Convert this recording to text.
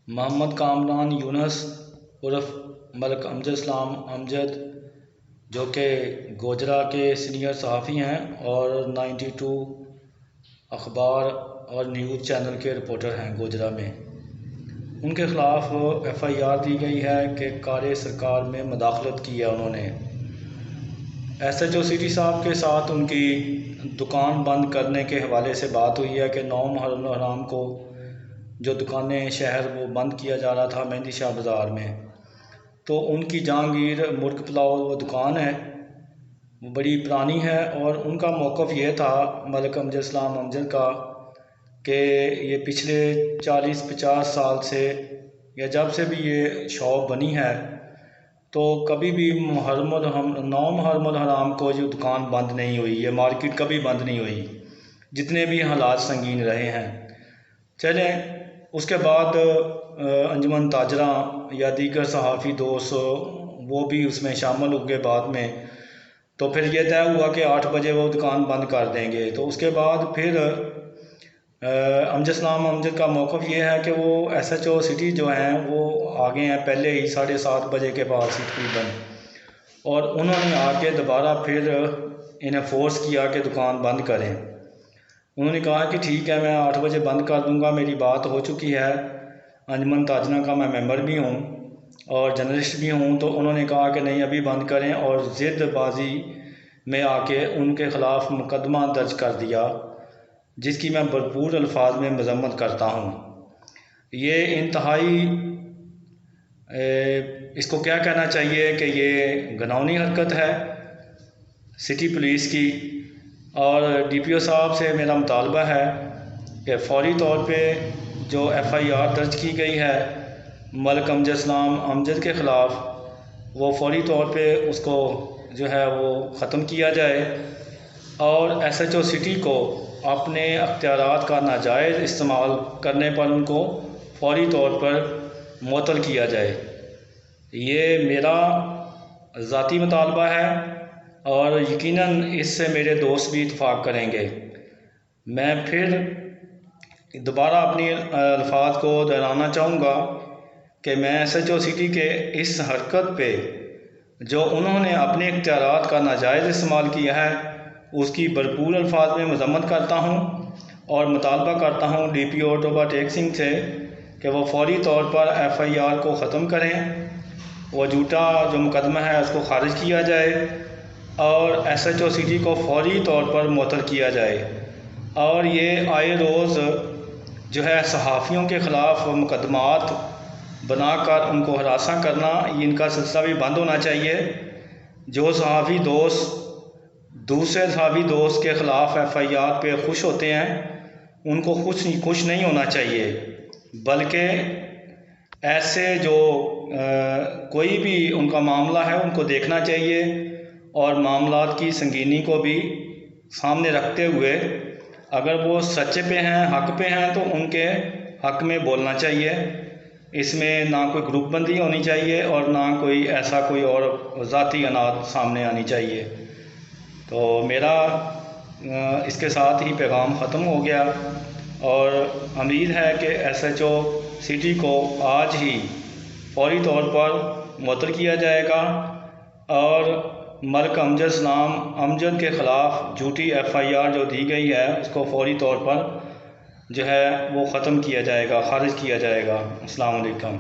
محمد کامران یونس عرف ملک امجد اسلام امجد، جو کہ گوجرا کے سینئر صحافی ہیں اور 92 اخبار اور نیوز چینل کے رپورٹر ہیں گوجرا میں، ان کے خلاف ایف آئی آر دی گئی ہے کہ کار سرکار میں مداخلت کی ہے انہوں نے۔ ایس ایچ او سٹی صاحب کے ساتھ ان کی دکان بند کرنے کے حوالے سے بات ہوئی ہے کہ 9 محرم الحرام کو جو دکانیں شہر وہ بند کیا جا رہا تھا مہندی شاہ بازار میں، تو ان کی جہانگیر مرغ پلاؤ وہ دکان ہے، وہ بڑی پرانی ہے، اور ان کا موقف یہ تھا ملک امجد اسلام امجد کا کہ یہ پچھلے 40-50 سال سے یا جب سے بھی یہ شاپ بنی ہے تو کبھی بھی 9 محرم الحرام کو جو دکان بند نہیں ہوئی، یہ مارکیٹ کبھی بند نہیں ہوئی، جتنے بھی حالات سنگین رہے ہیں۔ چلیں اس کے بعد انجمن تاجراں یا دیگر صحافی دوست وہ بھی اس میں شامل ہو گئے بعد میں، تو پھر یہ طے ہوا کہ 8 بجے وہ دکان بند کر دیں گے۔ تو اس کے بعد پھر امجد اسلام امجد کا موقف یہ ہے کہ وہ ایس ایچ او سٹی جو ہیں وہ آگے ہیں پہلے ہی 7:30 بجے کے پاس تقریباً، اور انہوں نے آ کے دوبارہ پھر انہیں فورس کیا کہ دکان بند کریں۔ انہوں نے کہا کہ ٹھیک ہے میں 8 بجے بند کر دوں گا، میری بات ہو چکی ہے، انجمن تاجراں کا میں ممبر بھی ہوں اور جرنلسٹ بھی ہوں، تو انہوں نے کہا کہ نہیں ابھی بند کریں، اور ضد بازی میں آ کے ان کے خلاف مقدمہ درج کر دیا، جس کی میں بھرپور الفاظ میں مذمت کرتا ہوں۔ یہ انتہائی اس کو کیا کہنا چاہیے کہ یہ گھناؤنی حرکت ہے سٹی پولیس کی، اور ڈی پی او صاحب سے میرا مطالبہ ہے کہ فوری طور پہ جو ایف آئی آر درج کی گئی ہے ملک امجد اسلام امجد کے خلاف، وہ فوری طور پہ اس کو جو ہے وہ ختم کیا جائے، اور ایس ایچ او سٹی کو اپنے اختیارات کا ناجائز استعمال کرنے پر ان کو فوری طور پر معطل کیا جائے۔ یہ میرا ذاتی مطالبہ ہے اور یقیناً اس سے میرے دوست بھی اتفاق کریں گے۔ میں پھر دوبارہ اپنی الفاظ کو دہرانا چاہوں گا کہ میں ایس ایچ او سٹی کے اس حرکت پہ جو انہوں نے اپنے اختیارات کا ناجائز استعمال کیا ہے اس کی بھرپور الفاظ میں مذمت کرتا ہوں، اور مطالبہ کرتا ہوں ڈی پی او ٹوبہ ٹیک سنگھ سے کہ وہ فوری طور پر ایف آئی آر کو ختم کریں، وہ جھوٹا جو مقدمہ ہے اس کو خارج کیا جائے، اور ایس ایچ او سٹی کو فوری طور پر معطل کیا جائے، اور یہ آئے روز جو ہے صحافیوں کے خلاف مقدمات بنا کر ان کو ہراساں کرنا، یہ ان کا سلسلہ بھی بند ہونا چاہیے۔ جو صحافی دوست دوسرے صحافی دوست کے خلاف ایف آئی آر پہ خوش ہوتے ہیں ان کو خوش نہیں ہونا چاہیے، بلکہ ایسے جو کوئی بھی ان کا معاملہ ہے ان کو دیکھنا چاہیے، اور معاملات کی سنگینی کو بھی سامنے رکھتے ہوئے اگر وہ سچے پہ ہیں حق پہ ہیں تو ان کے حق میں بولنا چاہیے۔ اس میں نہ کوئی گروپ بندی ہونی چاہیے اور نہ کوئی ایسا کوئی اور ذاتی انات سامنے آنی چاہیے۔ تو میرا اس کے ساتھ ہی پیغام ختم ہو گیا، اور امید ہے کہ ایس ایچ او سٹی کو آج ہی فوری طور پر معطل کیا جائے گا، اور ملک امجد اسلام امجد کے خلاف جھوٹی ایف آئی آر جو دی گئی ہے اس کو فوری طور پر جو ہے وہ ختم کیا جائے گا، خارج کیا جائے گا۔ السلام علیکم۔